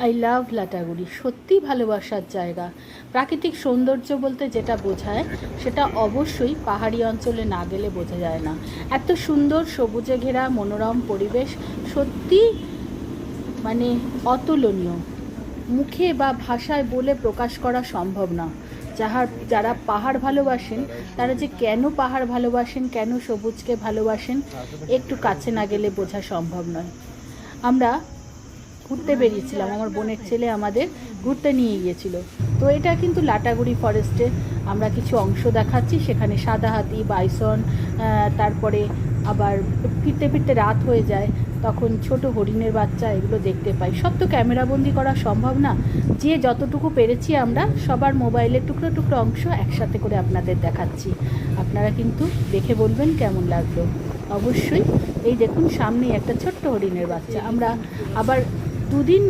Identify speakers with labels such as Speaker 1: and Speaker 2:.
Speaker 1: I love Lataguri, সত্যিই ভালোবাসার জায়গা। প্রাকৃতিক সৌন্দর্য বলতে যেটা বোঝায় সেটা অবশ্যই পাহাড়ি অঞ্চলে না গেলে বোঝা যায় না। এত সুন্দর সবুজে ঘেরা মনোরম পরিবেশ, সত্যি মানে অতুলনীয়, মুখে বা ভাষায় বলে প্রকাশ করা সম্ভব না। যারা পাহাড় ভালোবাসেন তারা যে কেন পাহাড় ভালোবাসেন, কেন সবুজকে ভালোবাসেন, একটু কাছে না গেলে বোঝা সম্ভব নয়। আমরা ঘুরতে বেরিয়েছিলাম, আমার বোনের ছেলে আমাদের ঘুরতে নিয়ে গিয়েছিল। তো এটা কিন্তু লাটাগুড়ি ফরেস্টে আমরা কিছু অংশ দেখাচ্ছি। সেখানে সাদা হাতি, বাইসন, তারপরে আবার ফিরতে ফিরতে রাত হয়ে যায়, তখন ছোট হরিণের বাচ্চা, এগুলো দেখতে পাই। সব তো ক্যামেরাবন্দি করা সম্ভব না, যে যতটুকু পেরেছি আমরা সবার মোবাইলের টুকরো টুকরো অংশ একসাথে করে আপনাদের দেখাচ্ছি। আপনারা কিন্তু দেখে বলবেন কেমন লাগলো অবশ্যই। এই দেখুন সামনে একটা ছোট্ট হরিণের বাচ্চা। আমরা আবার দুদিন